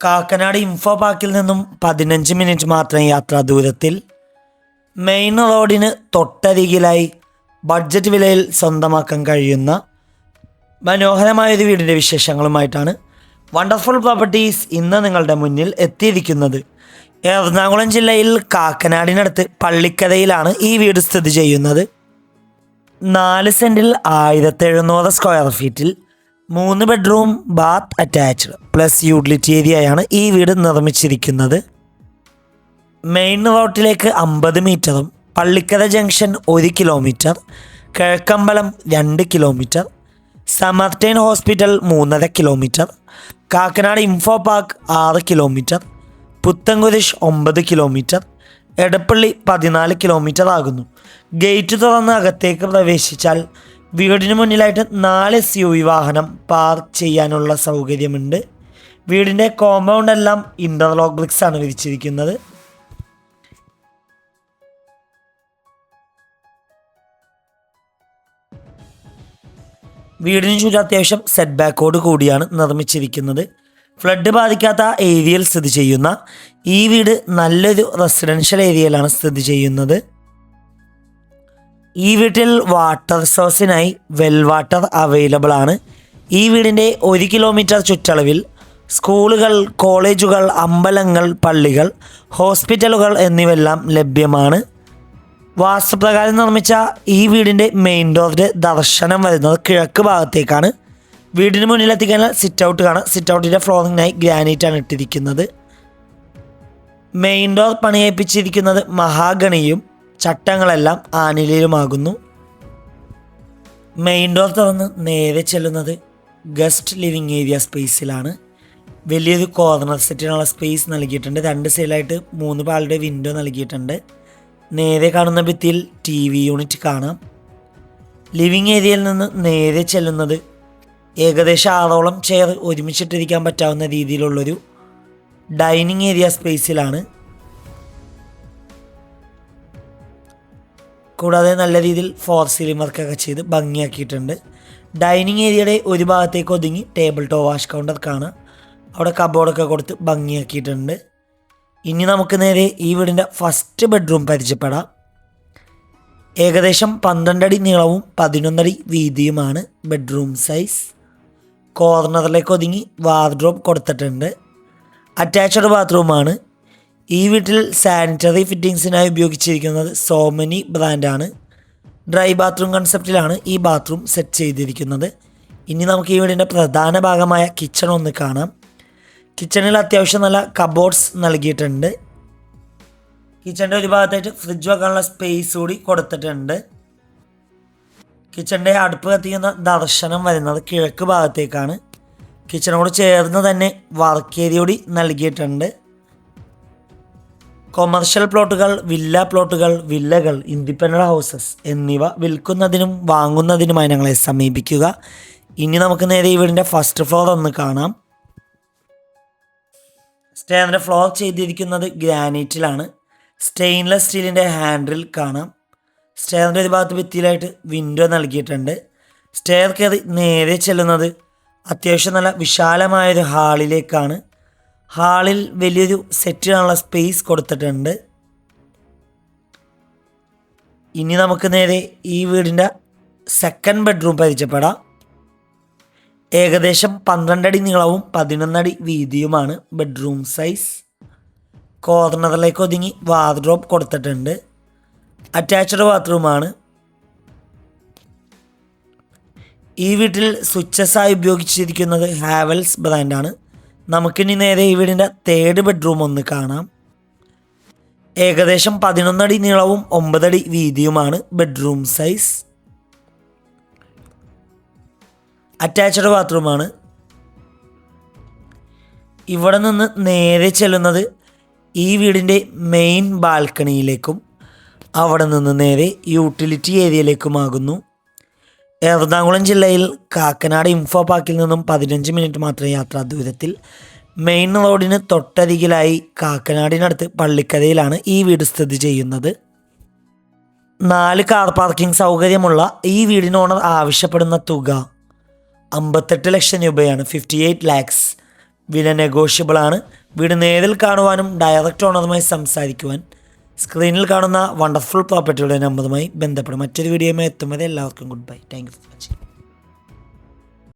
Kakkanad info പാർക്കിൽ നിന്നും 15 minute മാത്രം യാത്രാ ദൂരത്തിൽ മെയിൻ റോഡിന് തൊട്ടരികിലായി ബഡ്ജറ്റ് വിലയിൽ സ്വന്തമാക്കാൻ കഴിയുന്ന മനോഹരമായൊരു വീടിൻ്റെ വിശേഷങ്ങളുമായിട്ടാണ് വണ്ടർഫുൾ പ്രോപ്പർട്ടീസ് ഇന്ന് നിങ്ങളുടെ മുന്നിൽ എത്തിയിരിക്കുന്നത്. എറണാകുളം ജില്ലയിൽ കാക്കനാടിനടുത്ത് പള്ളിക്കരയിലാണ് ഈ വീട് സ്ഥിതി ചെയ്യുന്നത്. 4 സെൻറ്റിൽ 1700 സ്ക്വയർ ഫീറ്റിൽ 3 bedroom bath attached plus utility ഏരിയയാണ് ഈ വീട് നിർമ്മിച്ചിരിക്കുന്നത്. മെയിൻ റോഡിലേക്ക് 50 മീറ്ററും Pallikkara junction 1 kilometre, Kizhakkambalam 2 kilometre, Samaritan hospital 3.5 kilometre, Kakkanad info park 6 kilometre, Puthenkurish 9 kilometre, Edappally 14 kilometre ആകുന്നു. ഗേറ്റ് തുറന്ന് അകത്തേക്ക് പ്രവേശിച്ചാൽ വീടിന് മുന്നിലായിട്ട് 4 SUV വാഹനം പാർക്ക് ചെയ്യാനുള്ള സൗകര്യമുണ്ട്. വീടിൻ്റെ കോമ്പൗണ്ട് എല്ലാം ഇൻ്റർലോക്ക് ബ്രിക്സ് ആണ് വിരിച്ചിരിക്കുന്നത്. വീടിന് ചുറ്റും അത്യാവശ്യം സെറ്റ് ബാക്കോട് കൂടിയാണ് നിർമ്മിച്ചിരിക്കുന്നത്. ഫ്ലഡ് ബാധിക്കാത്ത ഏരിയയിൽ സ്ഥിതി ചെയ്യുന്ന ഈ വീട് നല്ലൊരു റെസിഡൻഷ്യൽ ഏരിയയിലാണ് സ്ഥിതി ചെയ്യുന്നത്. ഈ വീട്ടിൽ വാട്ടർ സോഴ്സിനായി വെൽ വാട്ടർ അവൈലബിൾ ആണ്. ഈ വീടിൻ്റെ 1 കിലോമീറ്റർ ചുറ്റളവിൽ സ്കൂളുകൾ, കോളേജുകൾ, അമ്പലങ്ങൾ, പള്ളികൾ, ഹോസ്പിറ്റലുകൾ എന്നിവയെല്ലാം ലഭ്യമാണ്. വാസ്തുപ്രകാരം നിർമ്മിച്ച ഈ വീടിൻ്റെ മെയിൻ ഡോറിൻ്റെ ദർശനം വരുന്നത് കിഴക്ക് ഭാഗത്തേക്കാണ്. വീടിന് മുന്നിലെത്തിക്കാൻ സിറ്റ് ഔട്ട് കാണാം. സിറ്റ് ഔട്ടിൻ്റെ ഫ്ലോറിങ്ങിനായി ഗ്രാനൈറ്റാണ് ഇട്ടിരിക്കുന്നത്. മെയിൻ ഡോർ പണിയേൽപ്പിച്ചിരിക്കുന്നത് മഹാഗണിയും ചട്ടങ്ങളെല്ലാം ആനിലയിലുമാകുന്നു. മെയിൻ ഡോർ തുറന്ന് നേരെ ചെല്ലുന്നത് ഗസ്റ്റ് ലിവിങ് ഏരിയ സ്പേസിലാണ്. വലിയൊരു കോർണർ സെറ്റിനുള്ള സ്പേസ് നൽകിയിട്ടുണ്ട്. 2 സൈഡിലായിട്ട് 3 പാളുടെ വിൻഡോ നൽകിയിട്ടുണ്ട്. നേരെ കാണുന്ന ഭിത്തിയിൽ TV യൂണിറ്റ് കാണാം. ലിവിങ് ഏരിയയിൽ നിന്ന് നേരെ ചെല്ലുന്നത് ഏകദേശം 6ഓളം ചെയർ ഒരുമിച്ചിട്ടിരിക്കാൻ പറ്റാവുന്ന രീതിയിലുള്ളൊരു ഡൈനിങ് ഏരിയ സ്പേസിലാണ്. കൂടാതെ നല്ല രീതിയിൽ ഫോർ സീലിംഗ് വർക്കൊക്കെ ചെയ്ത് ഭംഗിയാക്കിയിട്ടുണ്ട്. ഡൈനിങ് ഏരിയയുടെ ഒരു ഭാഗത്തേക്ക് ഒതുങ്ങി ടേബിൾ ടോപ്പ് വാഷ് കൗണ്ടർ കാണാം. അവിടെ കബോർഡൊക്കെ കൊടുത്ത് ഭംഗിയാക്കിയിട്ടുണ്ട്. ഇനി നമുക്ക് നേരെ ഈ വീടിൻ്റെ ഫസ്റ്റ് ബെഡ്റൂം പരിചയപ്പെടാം. ഏകദേശം 12 അടി നീളവും 11 അടി വീതിയുമാണ് ബെഡ്റൂം സൈസ്. കോർണറിലേക്ക് ഒതുങ്ങി വാർഡ്രോബ് കൊടുത്തിട്ടുണ്ട്. അറ്റാച്ച്ഡ് ബാത്റൂമാണ്. ഈ വീട്ടിൽ സാനിറ്ററി ഫിറ്റിങ്സിനായി ഉപയോഗിച്ചിരിക്കുന്നത് സോമനി ബ്രാൻഡാണ്. ഡ്രൈ ബാത്റൂം കൺസെപ്റ്റിലാണ് ഈ ബാത്റൂം സെറ്റ് ചെയ്തിരിക്കുന്നത്. ഇനി നമുക്ക് ഈ വീടിൻ്റെ പ്രധാന ഭാഗമായ കിച്ചൺ ഒന്ന് കാണാം. കിച്ചണിൽ അത്യാവശ്യം നല്ല കബോർഡ്സ് നൽകിയിട്ടുണ്ട്. കിച്ചണിൻ്റെ ഒരു ഭാഗത്തായിട്ട് ഫ്രിഡ്ജ് വെക്കാനുള്ള സ്പേസ് കൂടി കൊടുത്തിട്ടുണ്ട്. കിച്ചണിൻ്റെ അടുപ്പ് കത്തിക്കുന്ന ദർശനം വരുന്നത് കിഴക്ക് ഭാഗത്തേക്കാണ്. കിച്ചണോട് ചേർന്ന് തന്നെ വർക്ക് ഏരിയ കൂടി നൽകിയിട്ടുണ്ട്. കൊമേർഷ്യൽ പ്ലോട്ടുകൾ, വില്ല പ്ലോട്ടുകൾ, വില്ലകൾ, ഇൻഡിപെൻഡൻ്റ് ഹൗസസ് എന്നിവ വിൽക്കുന്നതിനും വാങ്ങുന്നതിനുമായി ഞങ്ങളെ സമീപിക്കുക. ഇനി നമുക്ക് നേരെ ഈ വീടിൻ്റെ ഫസ്റ്റ് ഫ്ലോർ ഒന്ന് കാണാം. സ്റ്റെയറിൻ്റെ ഫ്ലോർ ചെയ്തിരിക്കുന്നത് ഗ്രാനൈറ്റിലാണ്. സ്റ്റെയിൻലെസ് സ്റ്റീലിൻ്റെ ഹാൻഡിൽ കാണാം. സ്റ്റെയറിൻ്റെ ഒരു ഭാഗത്ത് ഭിത്തിയിലായിട്ട് വിൻഡോ നൽകിയിട്ടുണ്ട്. സ്റ്റെയർ കയറി നേരെ ചെല്ലുന്നത് അത്യാവശ്യം നല്ല വിശാലമായൊരു ഹാളിലേക്കാണ്. ഹാളിൽ വലിയൊരു സെറ്റിനുള്ള സ്പേസ് കൊടുത്തിട്ടുണ്ട്. ഇനി നമുക്ക് നേരെ ഈ വീടിൻ്റെ സെക്കൻഡ് ബെഡ്റൂം പരിചയപ്പെടാം. ഏകദേശം 12 അടി നീളവും 11 അടി വീതിയുമാണ് ബെഡ്റൂം സൈസ്. കോർണറിലേക്ക് ഒതുങ്ങി വാർഡ്രോബ് കൊടുത്തിട്ടുണ്ട്. അറ്റാച്ച്ഡ് ബാത്റൂമാണ്. ഈ വീട്ടിൽ സ്വിച്ചസായി ഉപയോഗിച്ചിരിക്കുന്നത് ഹാവൽസ് ബ്രാൻഡാണ്. നമുക്കിനി നേരെ ഈ വീടിൻ്റെ തേർഡ് ബെഡ്റൂം ഒന്ന് കാണാം. ഏകദേശം 11 അടി നീളവും 9 അടി വീതിയുമാണ് ബെഡ്റൂം സൈസ്. അറ്റാച്ച്ഡ് ബാത്റൂമാണ്. ഇവിടെ നിന്ന് നേരെ ചെല്ലുന്നത് ഈ വീടിൻ്റെ മെയിൻ ബാൽക്കണിയിലേക്കും അവിടെ നിന്ന് നേരെ യൂട്ടിലിറ്റി ഏരിയയിലേക്കുമാകുന്നു. എറണാകുളം ജില്ലയിൽ കാക്കനാട് ഇൻഫോ പാർക്കിൽ നിന്നും 15 മിനിറ്റ് മാത്രം യാത്രാ ദൂരത്തിൽ മെയിൻ റോഡിന് തൊട്ടരികിലായി കാക്കനാടിനടുത്ത് പള്ളിക്കരയിലാണ് ഈ വീട് സ്ഥിതി ചെയ്യുന്നത്. 4 കാർ പാർക്കിംഗ് സൗകര്യമുള്ള ഈ വീടിന് ഓണർ ആവശ്യപ്പെടുന്ന തുക 58 ലക്ഷം രൂപയാണ്. 58 lakhs. വില നെഗോഷ്യബിളാണ്. വീട് നേരിൽ കാണുവാനും ഡയറക്റ്റ് ഓണറുമായി സംസാരിക്കുവാൻ സ്ക്രീനിൽ കാണുന്ന വണ്ടർഫുൾ പ്രോപ്പർട്ടിയുടെ നമ്പറുമായി ബന്ധപ്പെടും. മറ്റൊരു വീഡിയോയുമായി എത്തും വരെ എല്ലാവർക്കും good bye. Thank you for watching.